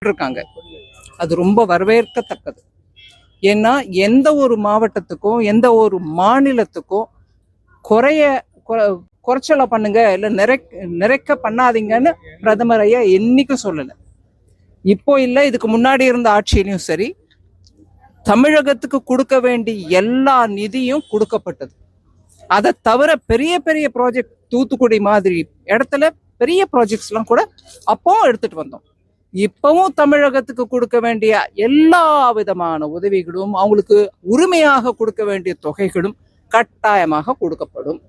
இருக்காங்க. அது ரொம்ப வரவேற்கத்தக்கது. ஏன்னா எந்த ஒரு மாவட்டத்துக்கும் எந்த ஒரு மாநிலத்துக்கும் குறைச்சலா பண்ணுங்க இல்ல நிறைக்க பண்ணாதீங்கன்னு பிரதமர் ஐயா என்னைக்கும் சொல்லல. இப்போ இல்ல, இதுக்கு முன்னாடி இருந்த ஆட்சியிலையும் சரி, தமிழகத்துக்கு கொடுக்க வேண்டிய எல்லா நிதியும் கொடுக்கப்பட்டது. அதை தவிர பெரிய பெரிய ப்ராஜெக்ட் தூத்துக்குடி மாதிரி இடத்துல பெரிய ப்ராஜெக்ட்ஸ் எல்லாம் கூட அப்பவும் எடுத்துட்டு வந்தோம். இப்பவும் தமிழகத்துக்கு கொடுக்க வேண்டிய எல்லா விதமான உதவிகளும் அவங்களுக்கு உரிமையாக கொடுக்க வேண்டிய தொகைகளும் கட்டாயமாக கொடுக்கப்படும்.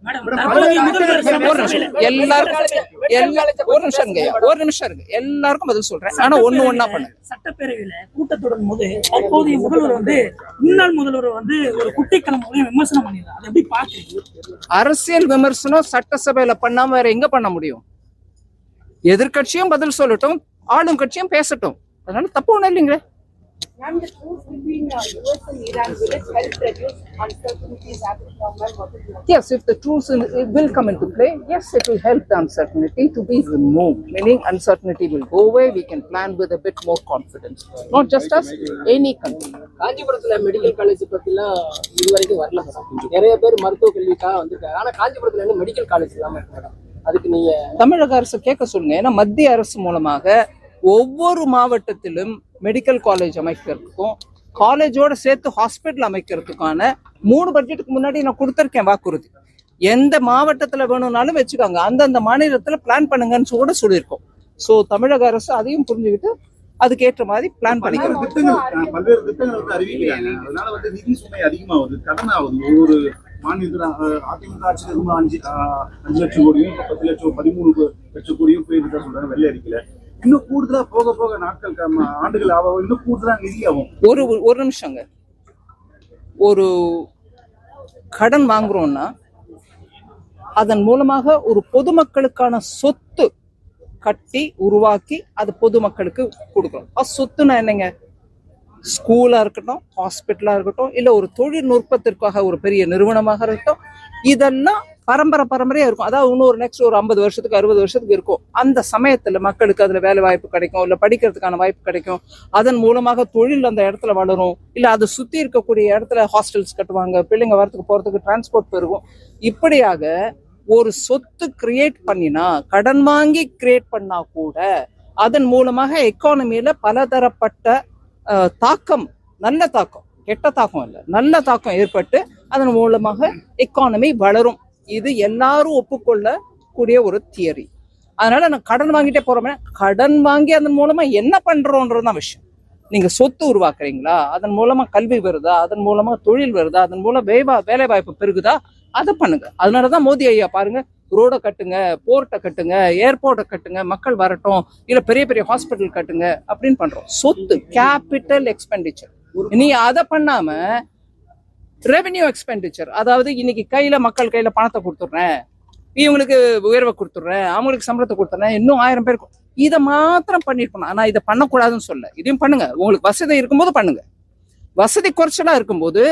ஒரு நிமிஷம் இருக்கு, எல்லாருக்கும் பதில் சொல்றேன். ஆனா ஒண்ணா பண்ணு. சட்டப்பேரவையில கூட்டத்தொடரும் போது அப்போதைய முதல்வர் முன்னாள் முதல்வர் ஒரு குட்டிக்கலம் விமர்சனம் பண்ணிடுறாரு. அதை எப்படி பாக்குறீங்க? அரசியல் விமர்சனம் சட்டசபையில பண்ணாம வேற எங்க பண்ண முடியும்? எதிர்கட்சியும் பதில் சொல்லட்டும், ஆளும் கட்சியும் பேசட்டும். அதனால தப்பு ஒண்ணும் இல்லைங்களே. Yes, if the truth will come into play, yes, it will help the uncertainty to be removed. Meaning uncertainty will go away. We can plan with a bit more confidence. Not just us, any country. காஞ்சிபுரத்துல medical college பத்திலாம் இதுவரைக்கும் வரல. நிறைய பேர் மருத்துவ கல்விக்காக வந்திருக்காங்க. ஆனா காஞ்சிபுரத்துல என்ன மெடிக்கல் காலேஜ் இல்லாம இருக்கு. அதுக்கு நீங்க தமிழக அரசு கேட்க சொல்லுங்க. ஏன்னா மத்திய அரசு மூலமாக ஒவ்வொரு மாவட்டத்திலும் மெடிக்கல் காலேஜ் அமைக்கிறதுக்கும் காலேஜோட சேர்த்து ஹாஸ்பிட்டல் அமைக்கிறதுக்கான 3 பட்ஜெட்டுக்கு முன்னாடி நான் கொடுத்துருக்கேன் வாக்குறுதி. எந்த மாவட்டத்துல வேணும்னாலும் வச்சுக்காங்க, அந்தந்த மாநிலத்துல பிளான் பண்ணுங்கன்னு கூட சொல்லியிருக்கோம். ஸோ தமிழக அரசு அதையும் புரிஞ்சுக்கிட்டு அதுக்கு ஏற்ற மாதிரி பிளான் பண்ணிக்கிறோம். பல்வேறு திட்டங்களுக்கு அறிவிக்கிறாங்க. அதனால நிதி சுமை அதிகமாகுது, கடன் ஆகுது. ஒவ்வொரு மாநிலத்தில் அதிமுக ஆட்சியில் ரொம்ப 5 லட்சம் கோடியும் 10 லட்சம் 13 லட்சம் கோடியும் போயிருக்கா சொல்றாங்க வெள்ளை அறிக்கையில. இன்னும் கூடுதலா போக போக நாட்கள் ஆண்டுகள் ஆகும், இன்னும் கூடுதலா நிதி ஆகும். ஒரு நிமிஷங்க. ஒரு கடன் வாங்குறோம்னா அதன் மூலமாக ஒரு பொதுமக்களுக்கான சொத்து கட்டி உருவாக்கி அது பொதுமக்களுக்கு கொடுக்கணும். சொத்துனா என்னங்க? ஸ்கூலா இருக்கட்டும், ஹாஸ்பிட்டலா இருக்கட்டும், இல்ல ஒரு தொழில்நுட்பத்திற்காக ஒரு பெரிய நிறுவனமாக இருக்கட்டும், இதெல்லாம் பரம்பரையா இருக்கும். அதாவது இன்னொரு நெக்ஸ்ட் ஒரு 50 வருஷத்துக்கு 60 வருஷத்துக்கு இருக்கும். அந்த சமயத்துல மக்களுக்கு அதுல வேலை வாய்ப்பு கிடைக்கும், இல்ல படிக்கிறதுக்கான வாய்ப்பு கிடைக்கும். அதன் மூலமாக தொழில் அந்த இடத்துல வளரும். இல்ல அதை சுத்தி இருக்கக்கூடிய இடத்துல ஹாஸ்டல்ஸ் கட்டுவாங்க, பிள்ளைங்க வரத்துக்கு போறதுக்கு டிரான்ஸ்போர்ட் பெருகும். இப்படியாக ஒரு சொத்து கிரியேட் பண்ணினா, கடன் வாங்கி கிரியேட் பண்ணா கூட அதன் மூலமாக எக்கானமியில பலதரப்பட்ட தாக்கம், நல்ல தாக்கம், கெட்ட தாக்கம் இல்லை, நல்ல தாக்கம் ஏற்பட்டு அதன் மூலமாக எக்கானமி வளரும். இது எல்லாரும் ஒப்புக்கொள்ளக்கூடிய ஒரு தியரி. அதனால நான் கடன் வாங்கிட்டே போறோமே, கடன் வாங்கி அதன் மூலமா என்ன பண்றோன்றதுதான் விஷயம். நீங்க சொத்து உருவாக்குறீங்களா, அதன் மூலமா கல்வி வருதா, அதன் மூலமா தொழில் வருதா, அதன் மூலம் வேலை வாய்ப்பு பெருகுதா, அதை பண்ணுங்க. அதனாலதான் மோடி ஐயா பாருங்க, ரோட கட்டுங்க, போர்ட்டை கட்டுங்க, ஏர்போர்ட்டை கட்டுங்க, மக்கள் வரட்டும், இல்ல பெரிய பெரிய ஹாஸ்பிட்டல் கட்டுங்க அப்படின்னு பண்றோம். சொத்து கேபிட்டல் எக்ஸ்பெண்டிச்சர். நீ அதை பண்ணாம ரெவென்யூ எக்ஸ்பெண்டிச்சர், அதாவது இன்னைக்கு மக்கள் கையில பணத்தை கொடுத்துடுறேன், இவங்களுக்கு உயர்வை கொடுத்துடுறேன், அவங்களுக்கு சம்பளத்தை கொடுத்துறேன், இன்னும் 1000 பேருக்கு, இதை மாத்திரம் பண்ணிருக்கணும். ஆனா இதை பண்ணக்கூடாதுன்னு சொல்ல, இதையும் பண்ணுங்க. உங்களுக்கு வசதி இருக்கும்போது பண்ணுங்க. வசதி குறைச்சலா இருக்கும்போது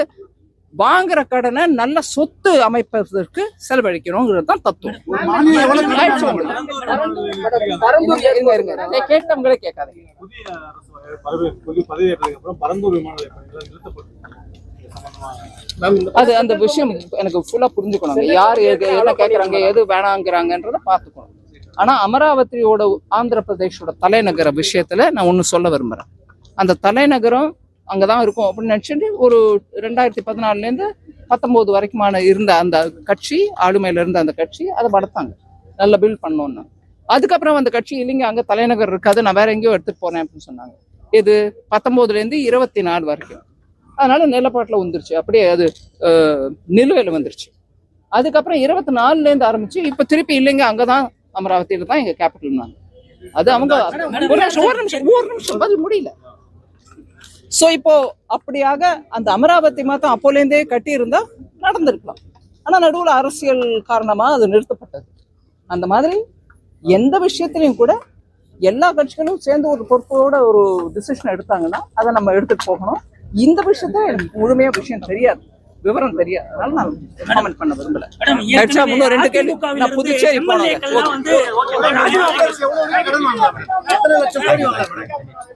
வாங்குற கடனை நல்ல சொத்து அமைப்பதற்கு செலவழிக்கணும்ங்கிறது தான் தத்துவம். கேட்டவங்களே கேட்காதீங்க. அது அந்த விஷயம் எனக்கு ஃபுல்லா புரிஞ்சுக்கணும். யார் என்ன கேட்கறாங்க, எது வேணாங்கிறாங்கன்றத பாத்துக்கணும். ஆனா அமராவதியோட ஆந்திர பிரதேஷோட தலைநகர விஷயத்துல நான் ஒண்ணு சொல்ல விரும்புறேன். அந்த தலைநகரம் அங்கதான் இருக்கும் அப்படின்னு நினைச்சுட்டு ஒரு 2014 19 வரைக்குமான இருந்த அந்த கட்சி, ஆளுமையில இருந்த அந்த கட்சி அதை வளர்த்தாங்க, நல்லா பில்ட் பண்ணோன்னு. அதுக்கப்புறம் அந்த கட்சி இல்லைங்க, அங்க தலைநகர் இருக்காது, நான் வேற எங்கேயோ எடுத்துட்டு போறேன் அப்படின்னு சொன்னாங்க. இது 19 24 வரைக்கும். அதனால நிலப்பாட்டுல வந்துருச்சு, அப்படியே அது நிலுவையில வந்துருச்சு. அதுக்கப்புறம் 24 ஆரம்பிச்சு இப்ப திருப்பி இல்லைங்க, அங்கதான் அமராவதியில தான் எங்க கேபிட்டல். அது அவங்க ஒரு நிமிஷம் பதில் முடியல. சோ இப்போ அப்படியாக அந்த அமராவதி மாத்தம் அப்போலேருந்தே கட்டி இருந்தா நடந்திருக்கலாம். ஆனா நடுவுல அரசியல் காரணமா அது நிறுத்தப்பட்டது. அந்த மாதிரி எந்த விஷயத்திலையும் கூட எல்லா கட்சிகளும் சேர்ந்து ஒரு பொறுப்போட ஒரு டிசிஷன் எடுத்தாங்கன்னா அதை நம்ம எடுத்துட்டு போகணும். இந்த விஷயத்த எனக்கு முழுமையா விஷயம் தெரியாது. விவரம் தெரியாது, அதனால நான் கமெண்ட் பண்ண விரும்பல. மேடம், ஆக்சுவலா இன்னும் 2 கேள்வி. நான் புதுச்சேரி போனேன். எம்எல்ஏக்கள்லாம் வந்து ராஜினாமா எவ்வளவு கடன் வாங்கலாம் எத்தனை லட்சம் கோடி வாங்கலாம்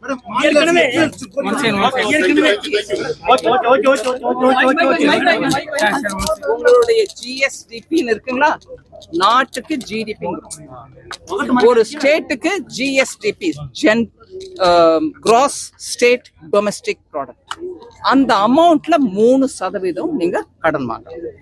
மேடம்? ஏற்கனவே உங்களுடைய ஜிஎஸ்டிபின்னு இருக்குங்களா, நாட்டுக்கு ஜிடிபிங்கிறோம். ஒரு ஸ்டேட்டுக்கு GSDP, cross state domestic product, அந்த அமௌண்ட்ல 3% நீங்க கடன் வாங்கலாம்.